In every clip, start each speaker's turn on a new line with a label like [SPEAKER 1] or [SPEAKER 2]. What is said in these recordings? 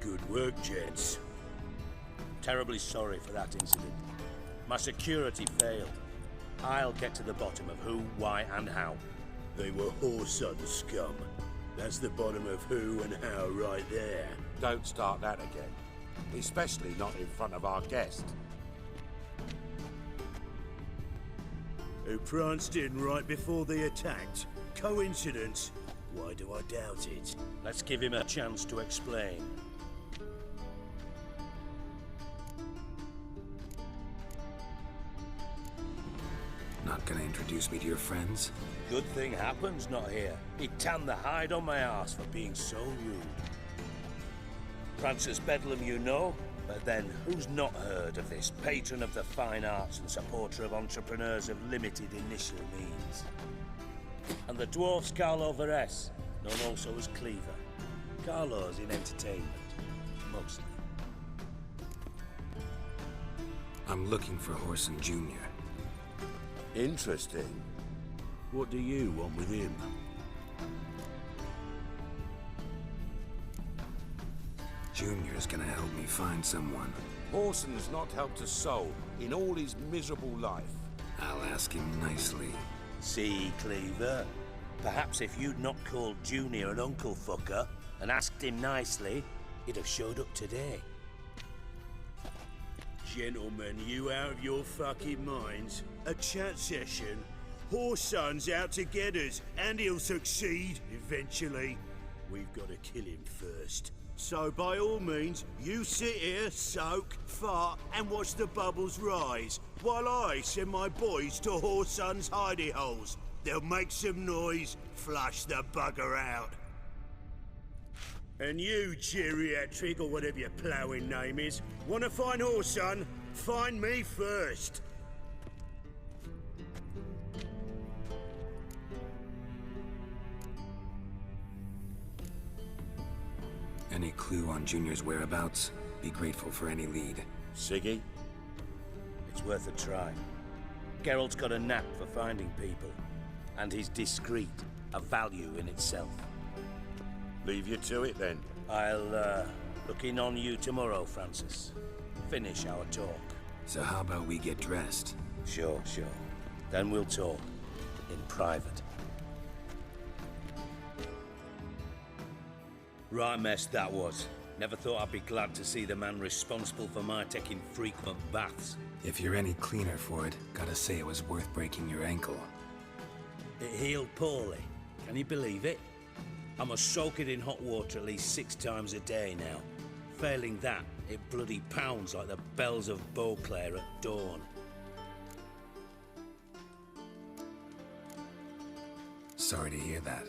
[SPEAKER 1] Good work, gents.
[SPEAKER 2] Terribly sorry for that incident. My security failed. I'll get to the bottom of who, why, and how.
[SPEAKER 1] They were whoreson scum. That's the bottom of who and how right there.
[SPEAKER 3] Don't start that again. Especially not in front of our guest.
[SPEAKER 1] Who pranced in right before they attacked. Coincidence? Why do I doubt it?
[SPEAKER 2] Let's give him a chance to explain.
[SPEAKER 4] Not gonna introduce me to your friends?
[SPEAKER 2] Good thing Happen's not here. He'd tan the hide on my ass for being so rude. Francis Bedlam you know, but then who's not heard of this patron of the fine arts and supporter of entrepreneurs of limited initial means? And the dwarf's Carlo Veres, known also as Cleaver. Carlo's in entertainment, mostly.
[SPEAKER 4] I'm looking for Whoreson Jr.
[SPEAKER 3] Interesting.
[SPEAKER 1] What do you want with him?
[SPEAKER 4] Junior's gonna help me find someone.
[SPEAKER 3] Whoreson's not helped a soul in all his miserable life.
[SPEAKER 4] I'll ask him nicely.
[SPEAKER 2] See, Cleaver? Perhaps if you'd not called Junior an uncle fucker and asked him nicely, he'd have showed up today.
[SPEAKER 1] Gentlemen, you out of your fucking minds? A chat session? Whoreson's out to get us, and he'll succeed eventually. We've got to kill him first. So by all means, you sit here, soak, fart, and watch the bubbles rise, while I send my boys to Whoreson's hidey holes. They'll make some noise, flush the bugger out. And you, geriatric, or whatever your ploughing name is, want to find Whoreson? Find me first.
[SPEAKER 4] Any clue on Junior's whereabouts? Be grateful for any lead.
[SPEAKER 3] Siggy?
[SPEAKER 2] It's worth a try. Geralt's got a knack for finding people. And he's discreet, a value in itself.
[SPEAKER 3] Leave you to it then.
[SPEAKER 2] I'll look in on you tomorrow, Francis. Finish our talk.
[SPEAKER 4] So how about we get dressed?
[SPEAKER 2] Sure. Then we'll talk. In private. Right mess that was. Never thought I'd be glad to see the man responsible for my taking frequent baths.
[SPEAKER 4] If you're any cleaner for it, gotta say it was worth breaking your ankle.
[SPEAKER 2] It healed poorly. Can you believe it? I must soak it in hot water at least 6 times a day now. Failing that, it bloody pounds like the bells of Beauclair at dawn.
[SPEAKER 4] Sorry to hear that.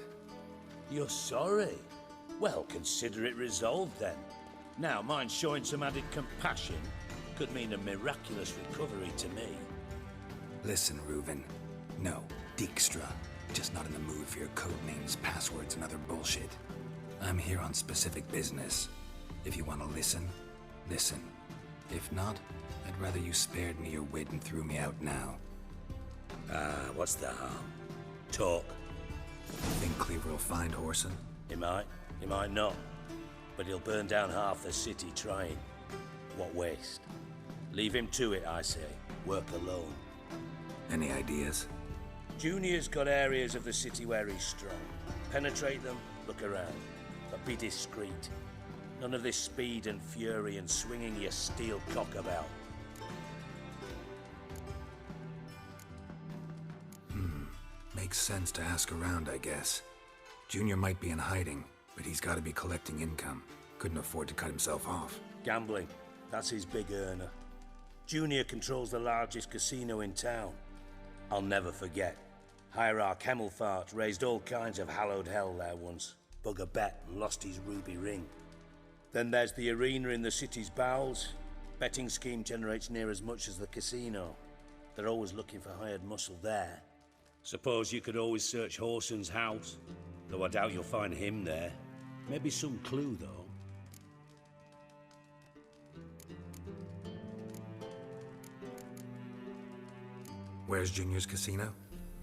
[SPEAKER 2] You're sorry? Well, consider it resolved then. Now, mind showing some added compassion could mean a miraculous recovery to me.
[SPEAKER 4] Listen, Reuven. No, Dijkstra. Just not in the mood for your code names, passwords, and other bullshit. I'm here on specific business. If you want to listen, listen. If not, I'd rather you spared me your wit and threw me out now.
[SPEAKER 2] What's the harm? Talk.
[SPEAKER 4] Think Cleaver will find Whoreson?
[SPEAKER 2] He might not. But he'll burn down half the city trying. What waste? Leave him to it, I say. Work alone.
[SPEAKER 4] Any ideas?
[SPEAKER 2] Junior's got areas of the city where he's strong. Penetrate them, look around. But be discreet. None of this speed and fury and swinging your steel cock about.
[SPEAKER 4] Makes sense to ask around, I guess. Junior might be in hiding, but he's got to be collecting income. Couldn't afford to cut himself off.
[SPEAKER 2] Gambling. That's his big earner. Junior controls the largest casino in town. I'll never forget. Hierarch Hemmelfart raised all kinds of hallowed hell there once. Bug a bet and lost his ruby ring. Then there's the arena in the city's bowels. Betting scheme generates near as much as the casino. They're always looking for hired muscle there. Suppose you could always search Whoreson's house, though I doubt you'll find him there. Maybe some clue, though.
[SPEAKER 4] Where's Junior's casino?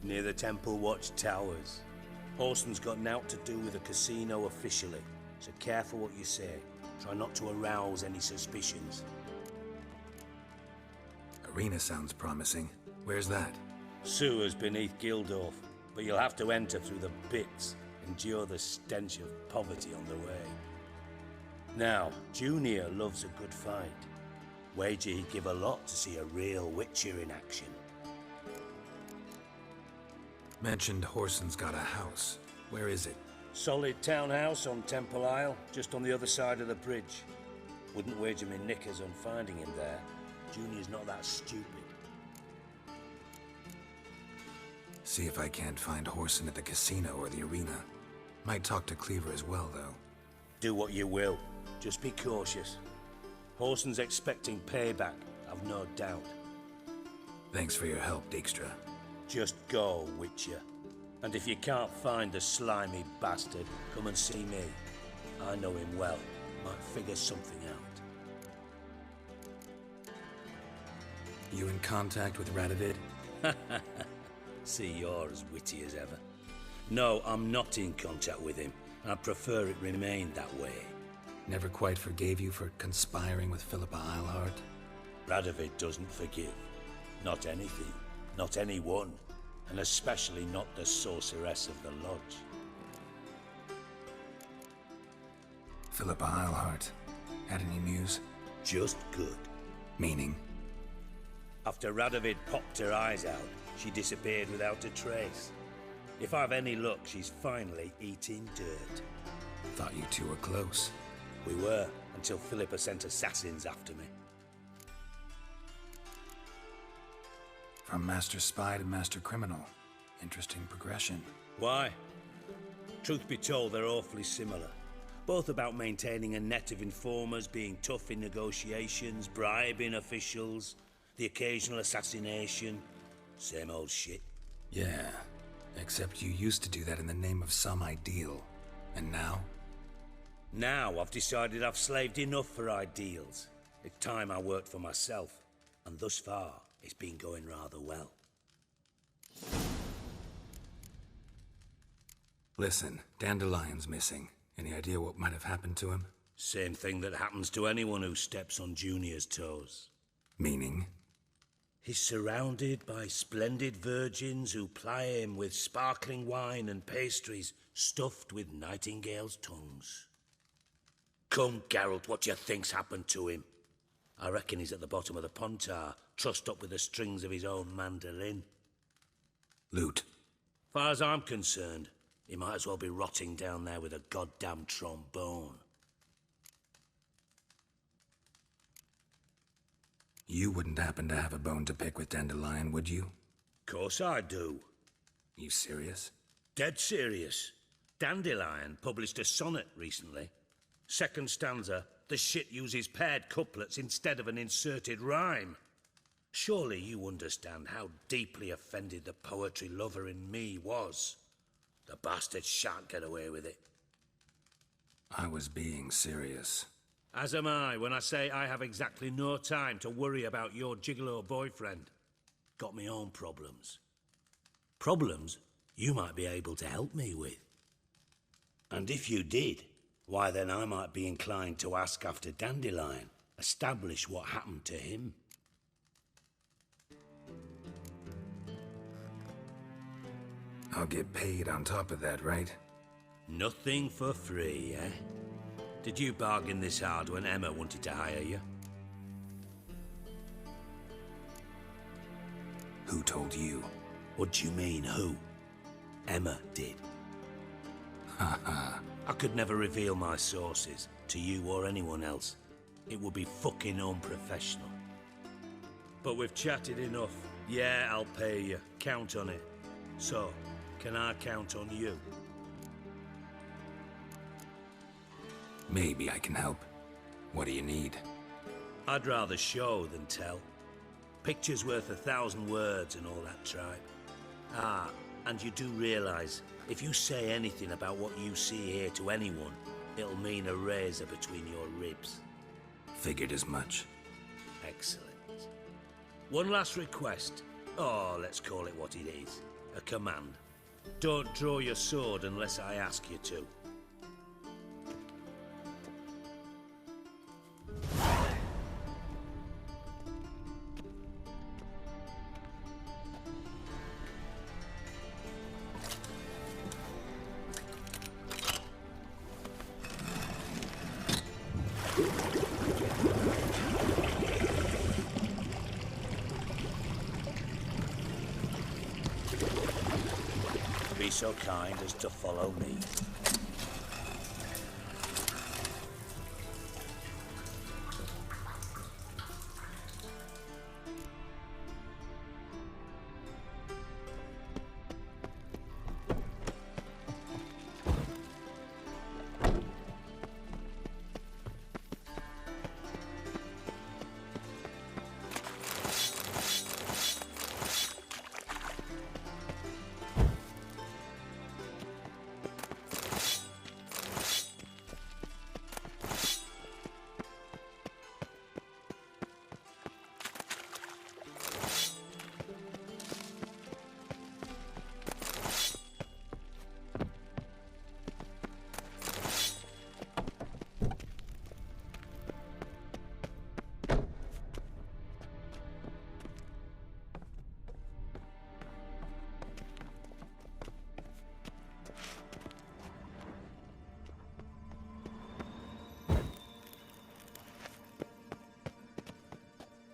[SPEAKER 2] Near the Temple Watch Towers. Whoreson's got nought to do with the casino officially, so careful what you say. Try not to arouse any suspicions.
[SPEAKER 4] Arena sounds promising. Where's that?
[SPEAKER 2] Sewers beneath Gildorf, but you'll have to enter through the bits, endure the stench of poverty on the way. Now, Junior loves a good fight. Wager he'd give a lot to see a real Witcher in action.
[SPEAKER 4] Mentioned Whoreson's got a house. Where is it?
[SPEAKER 2] Solid townhouse on Temple Isle, just on the other side of the bridge. Wouldn't wager me knickers on finding him there. Junior's not that stupid.
[SPEAKER 4] See if I can't find Whoreson at the casino or the arena. Might talk to Cleaver as well, though.
[SPEAKER 2] Do what you will. Just be cautious. Whoreson's expecting payback, I've no doubt.
[SPEAKER 4] Thanks for your help, Dijkstra.
[SPEAKER 2] Just go, Witcher. And if you can't find the slimy bastard, come and see me. I know him well. Might figure something out.
[SPEAKER 4] You in contact with Radovid?
[SPEAKER 2] See, you're as witty as ever. No, I'm not in contact with him. I prefer it remained that way.
[SPEAKER 4] Never quite forgave you for conspiring with Philippa Eilhart?
[SPEAKER 2] Radovid doesn't forgive. Not anything. Not anyone. And especially not the sorceress of the Lodge.
[SPEAKER 4] Philippa Eilhart. Had any news?
[SPEAKER 2] Just good.
[SPEAKER 4] Meaning?
[SPEAKER 2] After Radovid popped her eyes out, she disappeared without a trace. If I've any luck, she's finally eating dirt.
[SPEAKER 4] Thought you two were close.
[SPEAKER 2] We were, until Philippa sent assassins after me.
[SPEAKER 4] From Master Spy to Master Criminal. Interesting progression.
[SPEAKER 2] Why? Truth be told, they're awfully similar. Both about maintaining a net of informers, being tough in negotiations, bribing officials, the occasional assassination. Same old shit.
[SPEAKER 4] Yeah, except you used to do that in the name of some ideal. And now?
[SPEAKER 2] Now I've decided I've slaved enough for ideals. It's time I worked for myself. And thus far, it's been going rather well.
[SPEAKER 4] Listen, Dandelion's missing. Any idea what might have happened to him?
[SPEAKER 2] Same thing that happens to anyone who steps on Junior's toes.
[SPEAKER 4] Meaning?
[SPEAKER 2] He's surrounded by splendid virgins who ply him with sparkling wine and pastries stuffed with nightingales' tongues. Come, Geralt, what do you think's happened to him? I reckon he's at the bottom of the Pontar, trussed up with the strings of his own mandolin.
[SPEAKER 4] Loot.
[SPEAKER 2] Far as I'm concerned, he might as well be rotting down there with a goddamn trombone.
[SPEAKER 4] You wouldn't happen to have a bone to pick with Dandelion, would you?
[SPEAKER 2] Course I do.
[SPEAKER 4] You serious?
[SPEAKER 2] Dead serious. Dandelion published a sonnet recently. Second stanza, the shit uses paired couplets instead of an inserted rhyme. Surely you understand how deeply offended the poetry lover in me was. The bastard shan't get away with it.
[SPEAKER 4] I was being serious.
[SPEAKER 2] As am I when I say I have exactly no time to worry about your gigolo boyfriend. Got me own problems. Problems you might be able to help me with. And if you did, why then I might be inclined to ask after Dandelion, establish what happened to him.
[SPEAKER 4] I'll get paid on top of that, right?
[SPEAKER 2] Nothing for free, eh? Did you bargain this hard when Emma wanted to hire you?
[SPEAKER 4] Who told you?
[SPEAKER 2] What do you mean, who? Emma did.
[SPEAKER 4] Haha.
[SPEAKER 2] I could never reveal my sources, to you or anyone else. It would be fucking unprofessional. But we've chatted enough. Yeah, I'll pay you. Count on it. So, can I count on you?
[SPEAKER 4] Maybe I can help. What do you need?
[SPEAKER 2] I'd rather show than tell. Picture's worth 1,000 words and all that tripe. Ah, and you do realize, if you say anything about what you see here to anyone, it'll mean a razor between your ribs.
[SPEAKER 4] Figured as much.
[SPEAKER 2] Excellent. One last request. Oh, let's call it what it is. A command. Don't draw your sword unless I ask you to. Be so kind as to follow me.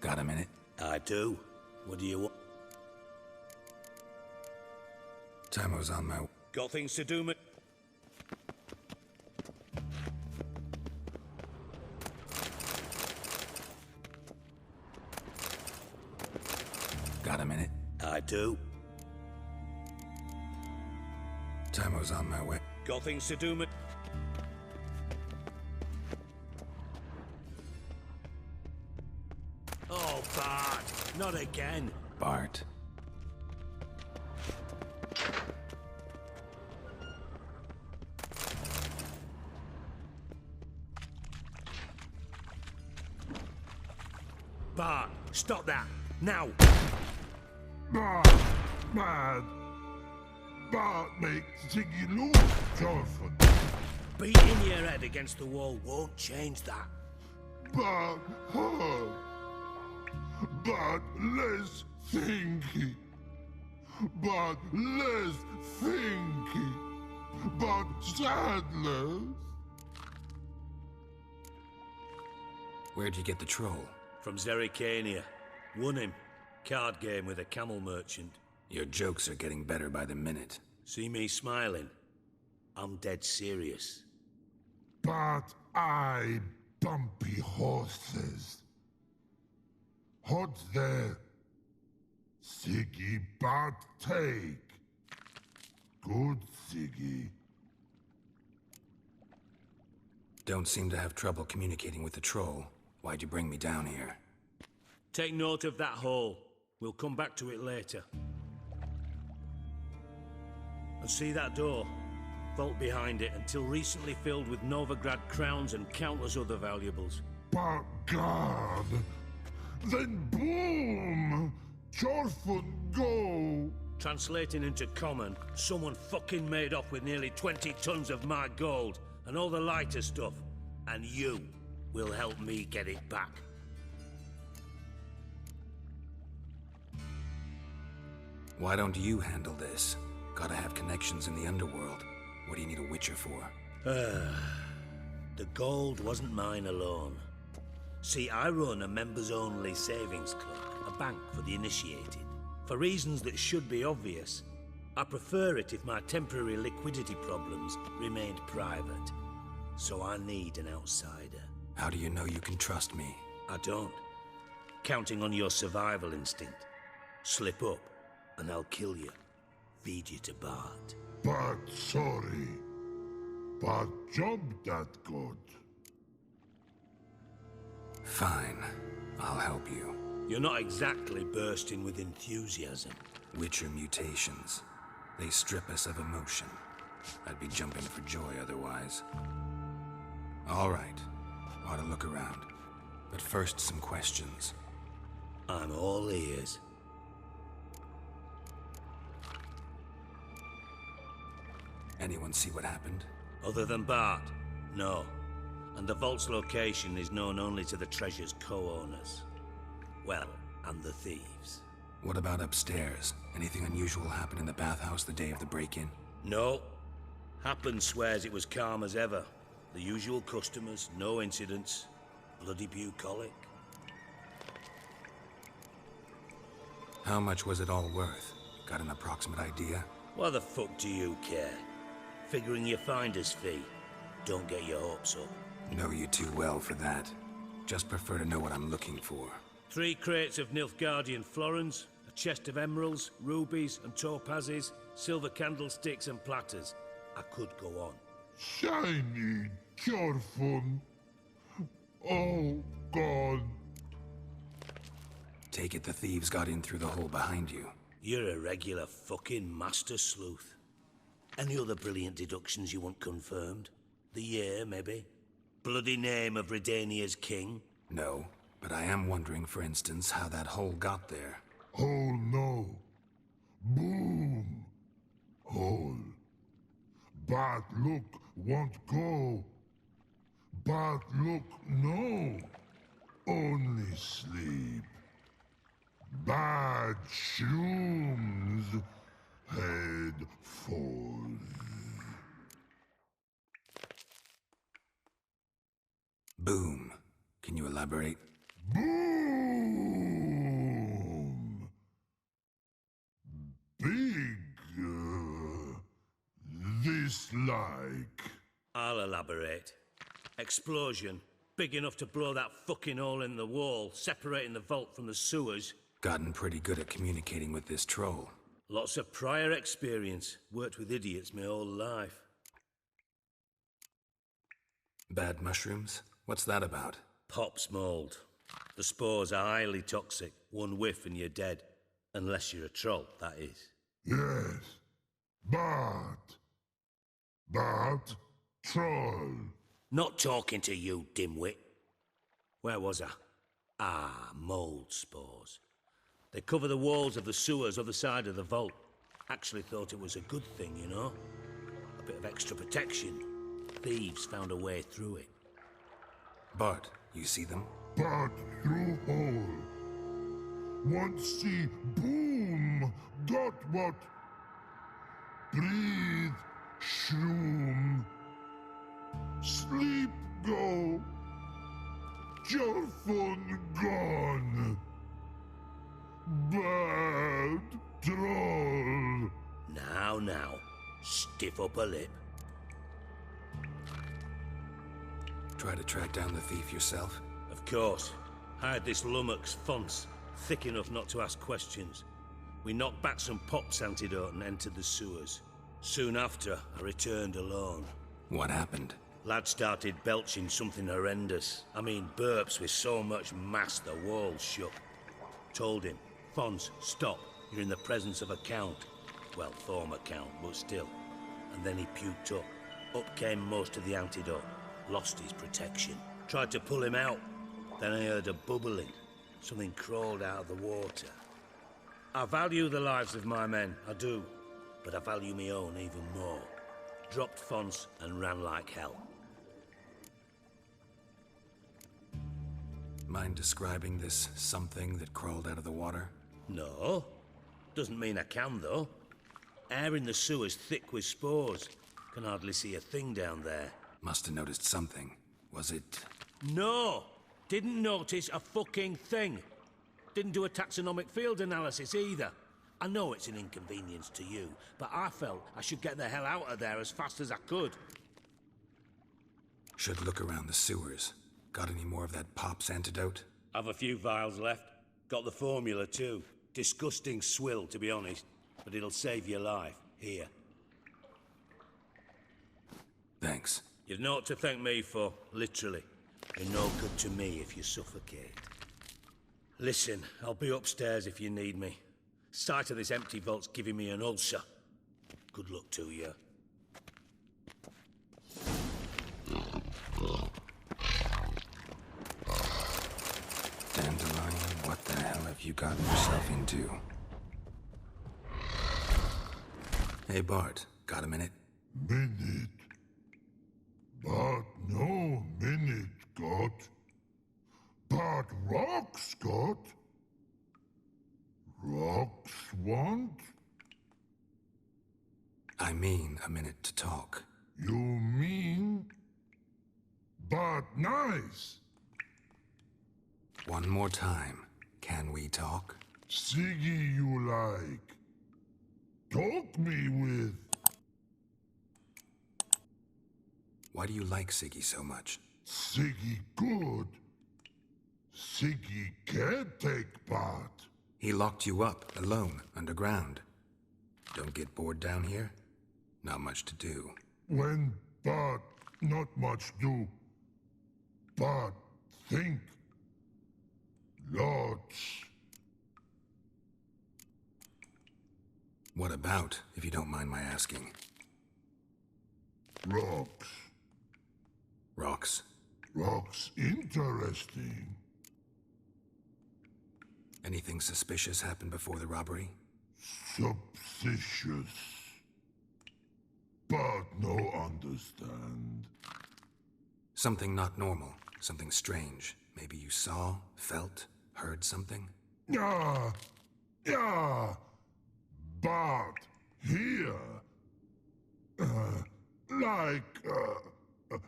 [SPEAKER 4] Got a minute?
[SPEAKER 2] I do. What do you want?
[SPEAKER 4] Time's on my...
[SPEAKER 2] Got things to do, mate?
[SPEAKER 4] Got a minute?
[SPEAKER 2] I do.
[SPEAKER 4] Time's on my way.
[SPEAKER 2] Got things to do, mate? Oh, Bart! Not again!
[SPEAKER 4] Bart.
[SPEAKER 2] Bart, stop that! Now!
[SPEAKER 5] Bart, mad. Bart makes Ziggy lose, Jonathan.
[SPEAKER 2] Beating your head against the wall won't change that.
[SPEAKER 5] Bart hard. Bart less thinky. Bart less thinky. Bart sadless.
[SPEAKER 4] Where'd you get the troll?
[SPEAKER 2] From Zerrikania. Won him. Card game with a camel merchant.
[SPEAKER 4] Your jokes are getting better by the minute.
[SPEAKER 2] See me smiling? I'm dead serious.
[SPEAKER 5] Bart eye bumpy horses. Hot there. Ziggy Bart take. Good Ziggy.
[SPEAKER 4] Don't seem to have trouble communicating with the troll. Why'd you bring me down here?
[SPEAKER 2] Take note of that hole. We'll come back to it later. And see that door? Vault behind it, until recently filled with Novigrad crowns and countless other valuables.
[SPEAKER 5] But God, then boom! Jorfun go!
[SPEAKER 2] Translating into common, someone fucking made off with nearly 20 tons of my gold, and all the lighter stuff. And you will help me get it back.
[SPEAKER 4] Why don't you handle this? Gotta have connections in the underworld. What do you need a Witcher for?
[SPEAKER 2] The gold wasn't mine alone. See, I run a members-only savings club, a bank for the initiated. For reasons that should be obvious, I prefer it if my temporary liquidity problems remained private. So I need an outsider.
[SPEAKER 4] How do you know you can trust me?
[SPEAKER 2] I don't. Counting on your survival instinct. Slip up, and I'll kill you. Feed you to Bart.
[SPEAKER 5] But sorry. But job that good.
[SPEAKER 4] Fine. I'll help you.
[SPEAKER 2] You're not exactly bursting with enthusiasm.
[SPEAKER 4] Witcher mutations. They strip us of emotion. I'd be jumping for joy otherwise. All right. Ought to look around. But first, some questions.
[SPEAKER 2] I'm all ears.
[SPEAKER 4] Anyone see what happened?
[SPEAKER 2] Other than Bart? No. And the vault's location is known only to the treasure's co-owners. Well, and the thieves.
[SPEAKER 4] What about upstairs? Anything unusual happen in the bathhouse the day of the break-in?
[SPEAKER 2] No. Happen swears it was calm as ever. The usual customers, no incidents. Bloody bucolic.
[SPEAKER 4] How much was it all worth? Got an approximate idea?
[SPEAKER 2] Why the fuck do you care? Figuring your finder's fee. Don't get your hopes up.
[SPEAKER 4] Know you too well for that. Just prefer to know what I'm looking for.
[SPEAKER 2] 3 crates of Nilfgaardian florins, a chest of emeralds, rubies and topazes, silver candlesticks and platters. I could go on.
[SPEAKER 5] Shiny Chorfun. Oh, God.
[SPEAKER 4] Take it the thieves got in through the hole behind you.
[SPEAKER 2] You're a regular fucking master sleuth. Any other brilliant deductions you want confirmed? The year, maybe? Bloody name of Redania's king?
[SPEAKER 4] No, but I am wondering, for instance, how that hole got there.
[SPEAKER 5] Hole no. Boom. Hole. Bad look won't go. Bad look no. Only sleep. Bad shrooms. Head falls.
[SPEAKER 4] Boom. Can you elaborate?
[SPEAKER 5] Boom! Big. This like.
[SPEAKER 2] I'll elaborate. Explosion. Big enough to blow that fucking hole in the wall, separating the vault from the sewers.
[SPEAKER 4] Gotten pretty good at communicating with this troll.
[SPEAKER 2] Lots of prior experience. Worked with idiots my whole life.
[SPEAKER 4] Bad mushrooms? What's that about?
[SPEAKER 2] Pops mold. The spores are highly toxic. One whiff and you're dead. Unless you're a troll, that is.
[SPEAKER 5] Yes. Bad. Bad troll.
[SPEAKER 2] Not talking to you, dimwit. Where was I? Ah, mold spores. They cover the walls of the sewers other side of the vault. Actually thought it was a good thing, you know? A bit of extra protection. Thieves found a way through it.
[SPEAKER 4] Bart, you see them?
[SPEAKER 5] Bad through hole. Want see boom. Got what? Breathe. Shroom. Sleep go. Your phone gone. Bad troll.
[SPEAKER 2] Now. Stiff upper lip.
[SPEAKER 4] Try to track down the thief yourself?
[SPEAKER 2] Of course. Hired this lummox, Fons. Thick enough not to ask questions. We knocked back some Pop's antidote and entered the sewers. Soon after, I returned alone.
[SPEAKER 4] What happened?
[SPEAKER 2] Lad started belching something horrendous. I mean, burps with so much mass the walls shook. Told him, Fons, stop. You're in the presence of a count. Well, former count, but still. And then he puked up. Up came most of the antidote. Lost his protection. Tried to pull him out. Then I heard a bubbling. Something crawled out of the water. I value the lives of my men, I do. But I value my own even more. Dropped Fons and ran like hell.
[SPEAKER 4] Mind describing this something that crawled out of the water?
[SPEAKER 2] No. Doesn't mean I can, though. Air in the sewer's thick with spores. Can hardly see a thing down there.
[SPEAKER 4] Must have noticed something. Was it...
[SPEAKER 2] No! Didn't notice a fucking thing. Didn't do a taxonomic field analysis either. I know it's an inconvenience to you, but I felt I should get the hell out of there as fast as I could.
[SPEAKER 4] Should look around the sewers. Got any more of that Pop's antidote?
[SPEAKER 2] I've a few vials left. Got the formula too. Disgusting swill, to be honest. But it'll save your life. Here.
[SPEAKER 4] Thanks.
[SPEAKER 2] You've naught to thank me for, literally. You're no good to me if you suffocate. Listen, I'll be upstairs if you need me. Sight of this empty vault's giving me an ulcer. Good luck to you.
[SPEAKER 4] Dandelion, what the hell have you gotten yourself into? Hey Bart, got a minute?
[SPEAKER 5] Minute. But no minute got. But rocks got. Rocks want?
[SPEAKER 4] I mean a minute to talk.
[SPEAKER 5] You mean? But nice.
[SPEAKER 4] One more time. Can we talk?
[SPEAKER 5] Siggy you like. Talk me with.
[SPEAKER 4] Why do you like Siggy so much?
[SPEAKER 5] Siggy good. Siggy can't take part.
[SPEAKER 4] He locked you up, alone, underground. Don't get bored down here? Not much to do.
[SPEAKER 5] When but not much do. But think. Lots.
[SPEAKER 4] What about, if you don't mind my asking?
[SPEAKER 5] Rocks.
[SPEAKER 4] Rocks?
[SPEAKER 5] Rocks interesting.
[SPEAKER 4] Anything suspicious happened before the robbery?
[SPEAKER 5] Suspicious. But no understand.
[SPEAKER 4] Something not normal, something strange. Maybe you saw, felt, heard something?
[SPEAKER 5] Yeah. Yeah. But here.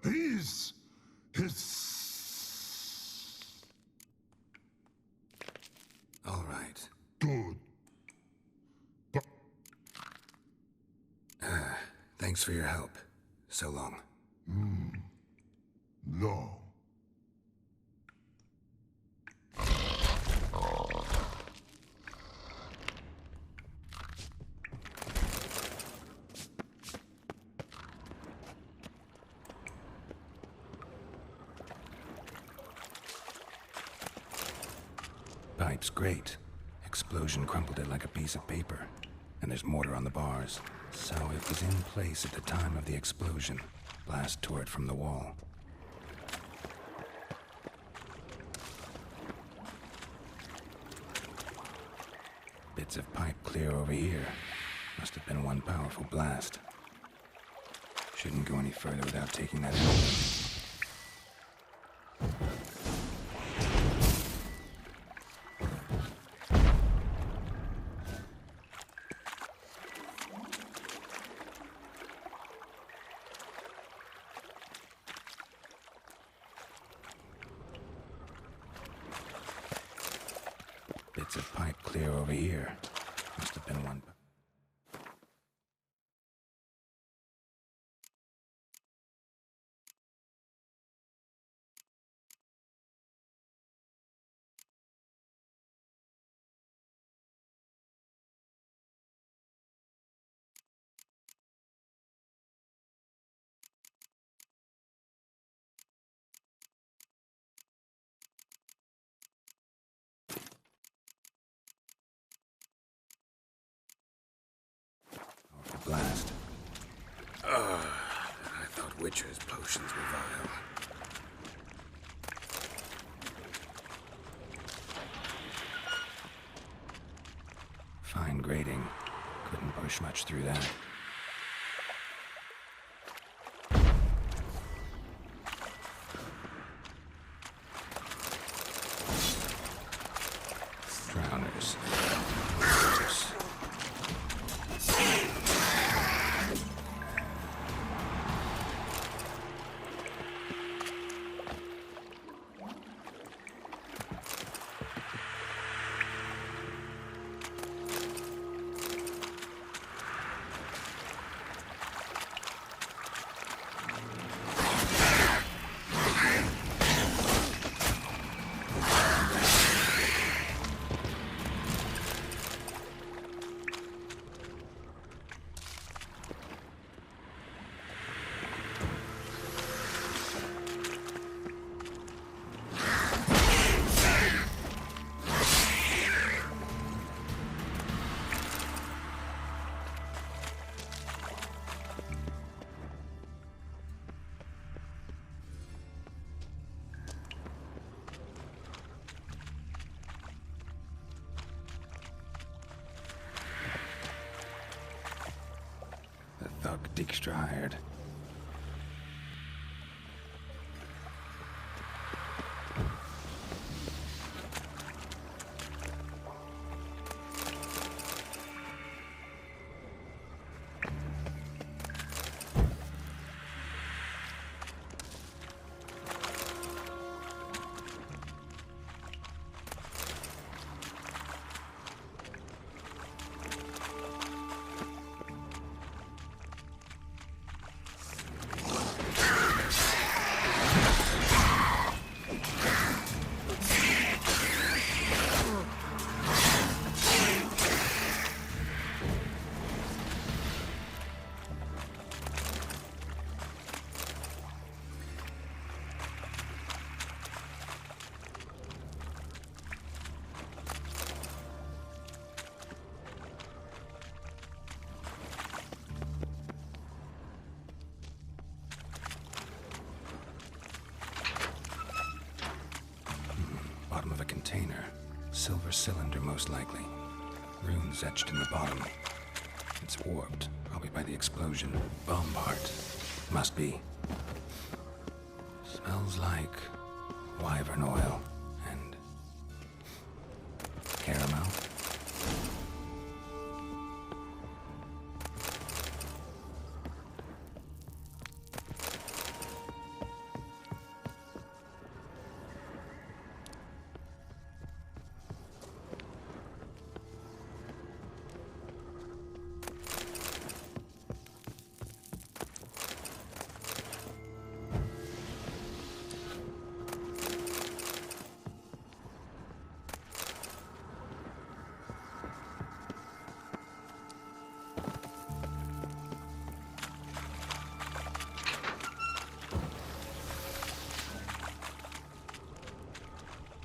[SPEAKER 5] He's.
[SPEAKER 4] All right.
[SPEAKER 5] Good. But
[SPEAKER 4] Thanks for your help. So long.
[SPEAKER 5] long.
[SPEAKER 4] Pipe's great. Explosion crumpled it like a piece of paper. And there's mortar on the bars. So it was in place at the time of the explosion. Blast tore it from the wall. Bits of pipe clear over here. Must have been one powerful blast. Shouldn't go any further without taking that out. Bits of pipe clear over here. Must have been one. Blast. I thought Witcher's potions were vile. Fine grading. Couldn't push much through that. Drowners. Thug Dijkstra hired. bottom of a container. Silver cylinder, most likely. Runes etched in the bottom. It's warped, probably by the explosion. Bomb part. Must be. Smells like wyvern oil and caramel.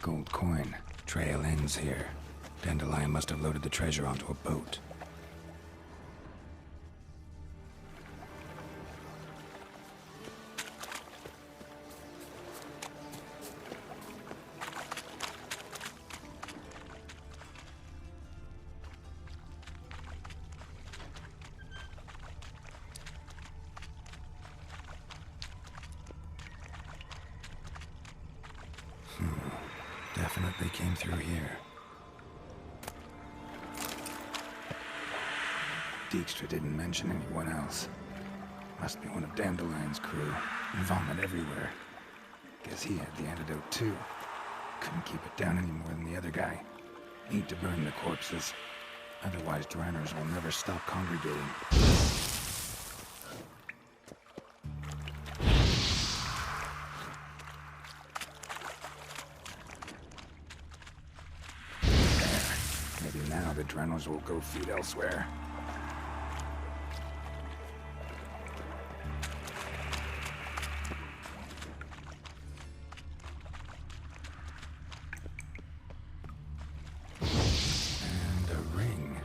[SPEAKER 4] Gold coin. Trail ends here. Dandelion must have loaded the treasure onto a boat. Definitely came through here. Dijkstra didn't mention anyone else. Must be one of Dandelion's crew. Vomit everywhere. Guess he had the antidote too. Couldn't keep it down any more than the other guy. Need to burn the corpses. Otherwise, Dranners will never stop congregating. Maybe now the Dranners will go feed elsewhere. And a ring.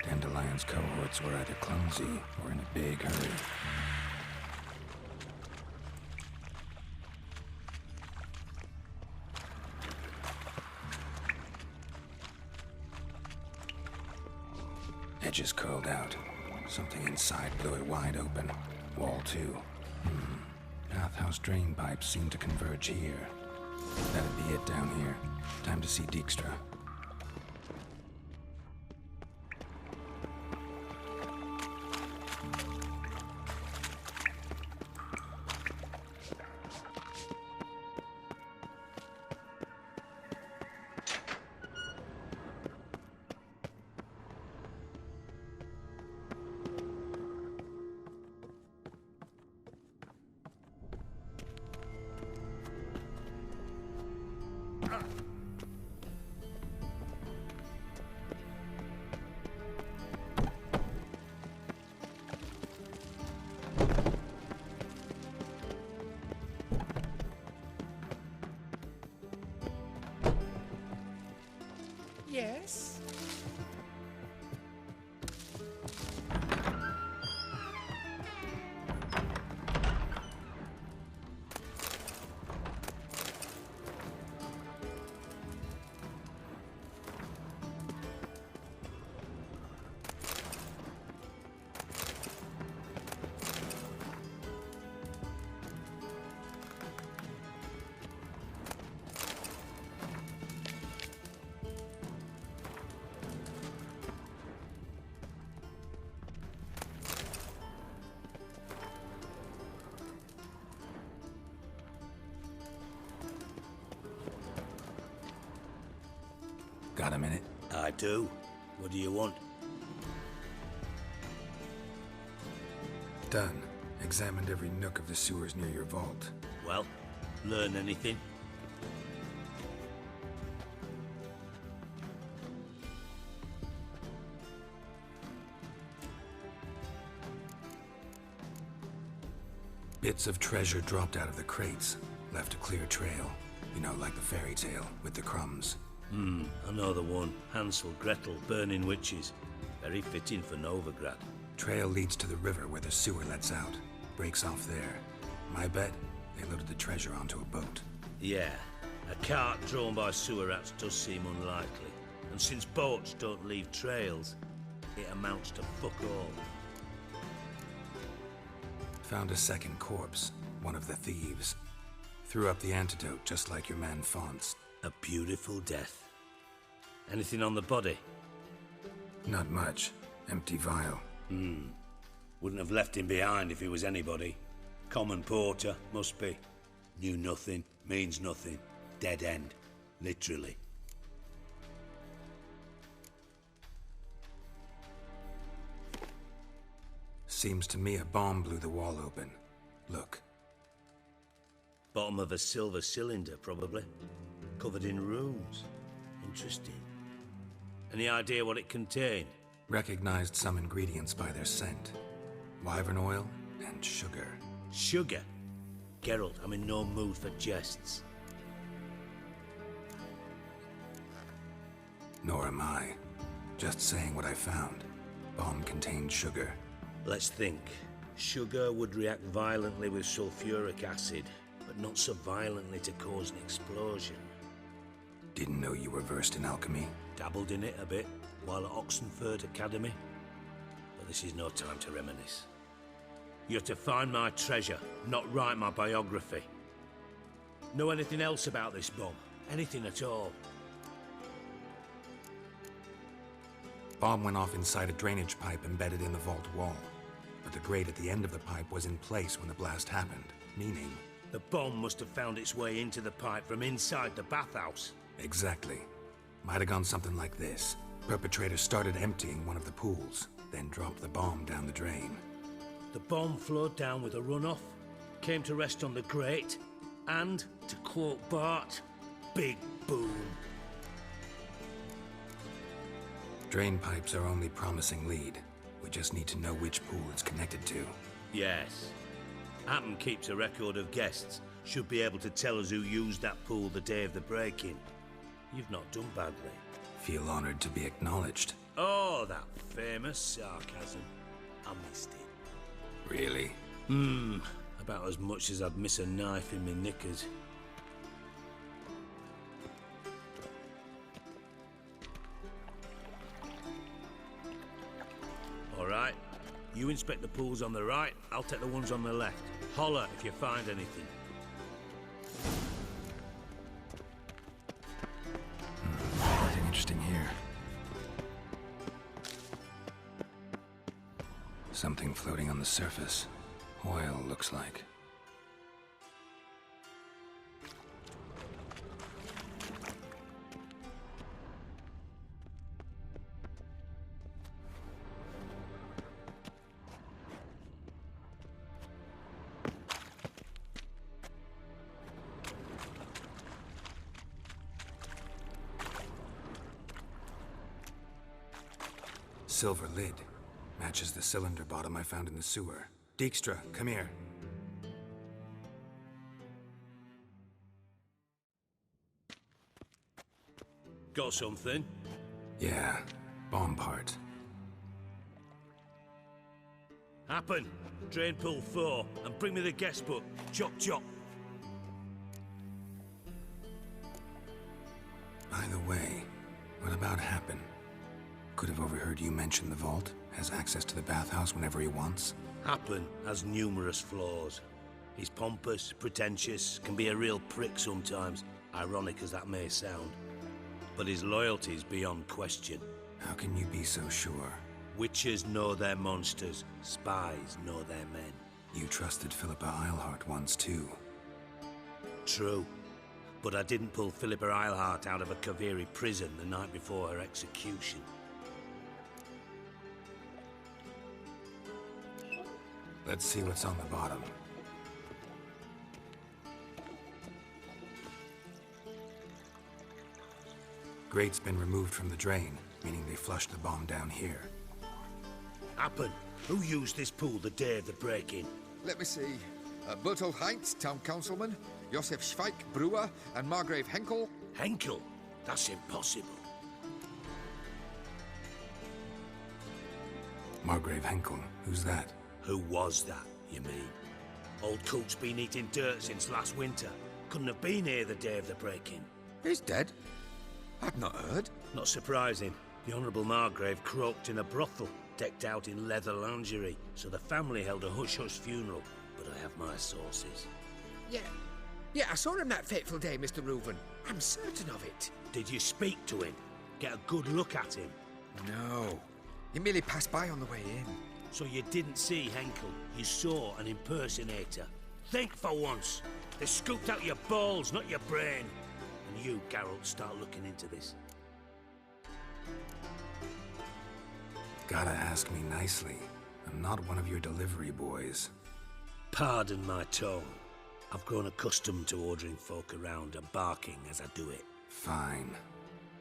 [SPEAKER 4] Dandelion's cohorts were either clumsy or in a big hurry. Edges curled out. Something inside blew it wide open. Wall too. Bathhouse drain pipes seem to converge here. That'd be it down here. Time to see Dijkstra.
[SPEAKER 6] Yes?
[SPEAKER 4] Got a minute?
[SPEAKER 2] I do. What do you want?
[SPEAKER 4] Done. Examined every nook of the sewers near your vault.
[SPEAKER 2] Well, learn anything?
[SPEAKER 4] Bits of treasure dropped out of the crates. Left a clear trail. You know, like the fairy tale, with the crumbs.
[SPEAKER 2] I know the one. Hansel, Gretel, burning witches. Very fitting for Novigrad.
[SPEAKER 4] Trail leads to the river where the sewer lets out. Breaks off there. My bet, they loaded the treasure onto a boat.
[SPEAKER 2] Yeah, A cart drawn by sewer rats does seem unlikely, and since boats don't leave trails, it amounts to fuck all.
[SPEAKER 4] Found a second corpse, one of the thieves. Threw up the antidote just like your man Fonts.
[SPEAKER 2] A beautiful death. Anything on the body?
[SPEAKER 4] Not much. Empty vial.
[SPEAKER 2] Wouldn't have left him behind if he was anybody. Common porter, must be. Knew nothing, means nothing. Dead end. Literally.
[SPEAKER 4] Seems to me a bomb blew the wall open. Look.
[SPEAKER 2] Bottom of a silver cylinder, probably. Covered in runes. Interesting. Any idea what it contained?
[SPEAKER 4] Recognized some ingredients by their scent. Wyvern oil and sugar.
[SPEAKER 2] Sugar? Geralt, I'm in no mood for jests.
[SPEAKER 4] Nor am I. Just saying what I found. Bomb contained sugar.
[SPEAKER 2] Let's think. Sugar would react violently with sulfuric acid, but not so violently to cause an explosion.
[SPEAKER 4] Didn't know you were versed in alchemy.
[SPEAKER 2] Dabbled in it a bit while at Oxenford Academy. But this is no time to reminisce. You're to find my treasure, not write my biography. Know anything else about this bomb? Anything at all?
[SPEAKER 4] Bomb went off inside a drainage pipe embedded in the vault wall. But the grate at the end of the pipe was in place when the blast happened, meaning...
[SPEAKER 2] The bomb must have found its way into the pipe from inside the bathhouse.
[SPEAKER 4] Exactly. Might have gone something like this. Perpetrator started emptying one of the pools, then dropped the bomb down the drain.
[SPEAKER 2] The bomb flowed down with a runoff, came to rest on the grate, and, to quote Bart, big boom.
[SPEAKER 4] Drain pipes are only promising lead. We just need to know which pool it's connected to.
[SPEAKER 2] Yes. Appen keeps a record of guests. Should be able to tell us who used that pool the day of the break-in. You've not done badly.
[SPEAKER 4] Feel honored to be acknowledged.
[SPEAKER 2] Oh, that famous sarcasm. I missed it.
[SPEAKER 4] Really?
[SPEAKER 2] About as much as I'd miss a knife in my knickers. All right. You inspect the pools on the right, I'll take the ones on the left. Holler if you find anything.
[SPEAKER 4] Nothing interesting here. Something floating on the surface. Oil, looks like. Silver lid. Matches the cylinder bottom I found in the sewer. Dijkstra, come here.
[SPEAKER 2] Got something?
[SPEAKER 4] Yeah, bomb part.
[SPEAKER 2] Happen. Drain pool 4, and bring me the guest book. Chop chop.
[SPEAKER 4] By the way, what about Happen? Could have overheard you mention the vault. Has access to the bathhouse whenever he wants.
[SPEAKER 2] Happen has numerous flaws. He's pompous, pretentious, can be a real prick sometimes, ironic as that may sound. But his loyalty's beyond question.
[SPEAKER 4] How can you be so sure?
[SPEAKER 2] Witchers know their monsters, spies know their men.
[SPEAKER 4] You trusted Philippa Eilhart once too.
[SPEAKER 2] True. But I didn't pull Philippa Eilhart out of a Kaviri prison the night before her execution.
[SPEAKER 4] Let's see what's on the bottom. Grate's been removed from the drain, meaning they flushed the bomb down here.
[SPEAKER 2] Happen. Who used this pool the day of the break-in?
[SPEAKER 6] Let me see. Bertolt Heinz, town councilman, Josef Schweik, brewer, and Margrave Henkel.
[SPEAKER 2] Henkel? That's impossible.
[SPEAKER 4] Margrave Henkel, who's that?
[SPEAKER 2] Who was that, you mean? Old coot's been eating dirt since last winter. Couldn't have been here the day of the break-in.
[SPEAKER 6] He's dead? I'd not heard.
[SPEAKER 2] Not surprising. The Honourable Margrave croaked in a brothel, decked out in leather lingerie, so the family held a hush-hush funeral. But I have my sources.
[SPEAKER 6] Yeah, I saw him that fateful day, Mr. Reuven. I'm certain of it.
[SPEAKER 2] Did you speak to him? Get a good look at him?
[SPEAKER 6] No. He merely passed by on the way in.
[SPEAKER 2] So you didn't see Henkel, you saw an impersonator. Think for once. They scooped out your balls, not your brain. And you, Geralt, start looking into this.
[SPEAKER 4] Gotta ask me nicely. I'm not one of your delivery boys.
[SPEAKER 2] Pardon my tone. I've grown accustomed to ordering folk around and barking as I do it.
[SPEAKER 4] Fine.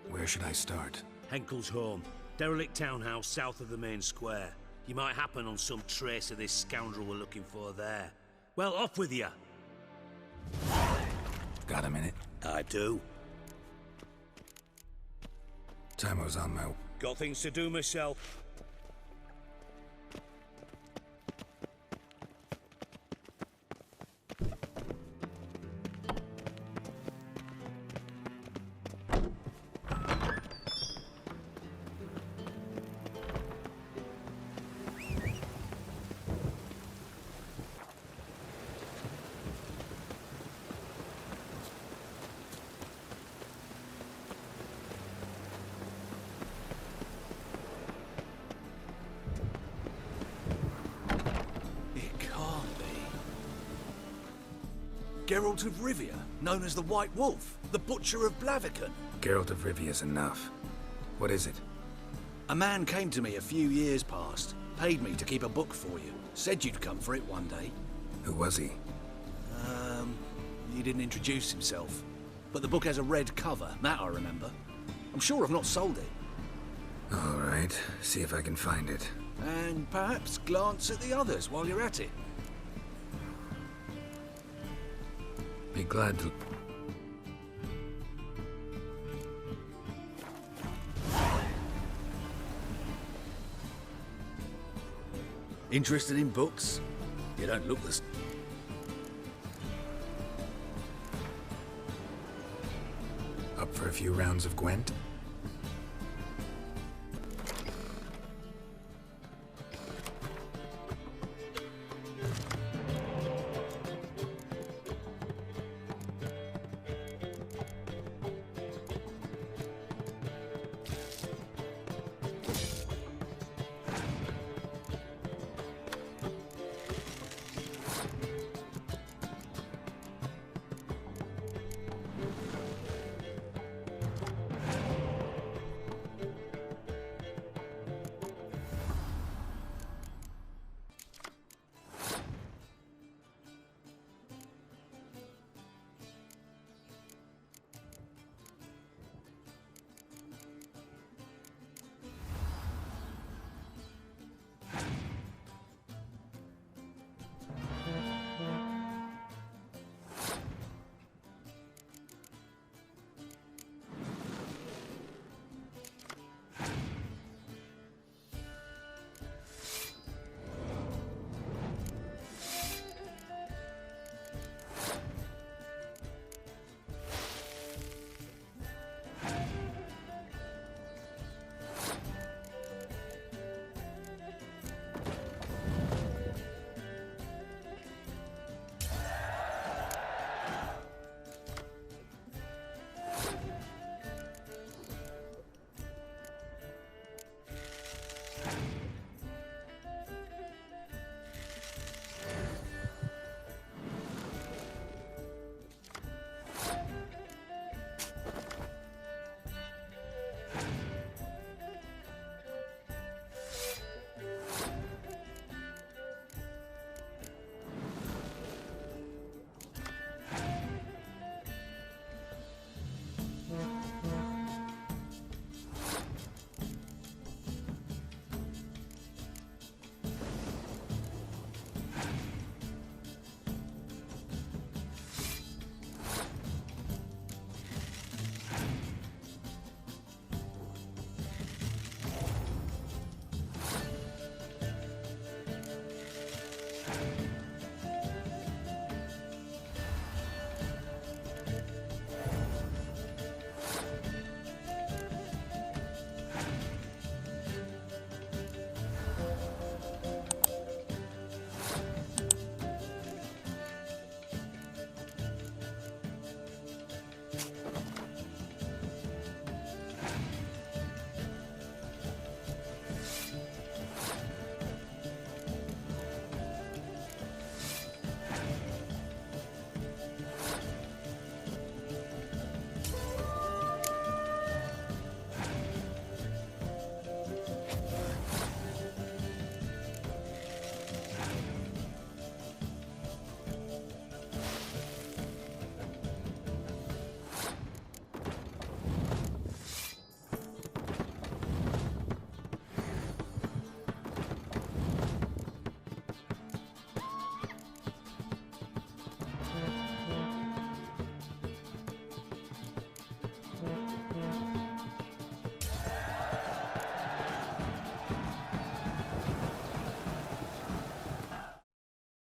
[SPEAKER 4] Where should I start?
[SPEAKER 2] Henkel's home. Derelict townhouse south of the main square. You might happen on some trace of this scoundrel we're looking for there. Well, off with you.
[SPEAKER 4] Got a minute?
[SPEAKER 2] I do.
[SPEAKER 4] Timer's on my...
[SPEAKER 2] Got things to do myself.
[SPEAKER 7] Geralt of Rivia, known as the White Wolf, the Butcher of Blaviken.
[SPEAKER 4] Geralt of Rivia's enough. What is it?
[SPEAKER 7] A man came to me a few years past, paid me to keep a book for you, said you'd come for it one day.
[SPEAKER 4] Who was he?
[SPEAKER 7] He didn't introduce himself, but the book has a red cover, that I remember. I'm sure I've not sold it.
[SPEAKER 4] All right, see if I can find it.
[SPEAKER 7] And perhaps glance at the others while you're at it.
[SPEAKER 4] Be glad to...
[SPEAKER 7] Interested in books? You don't look the...
[SPEAKER 4] Up for a few rounds of Gwent?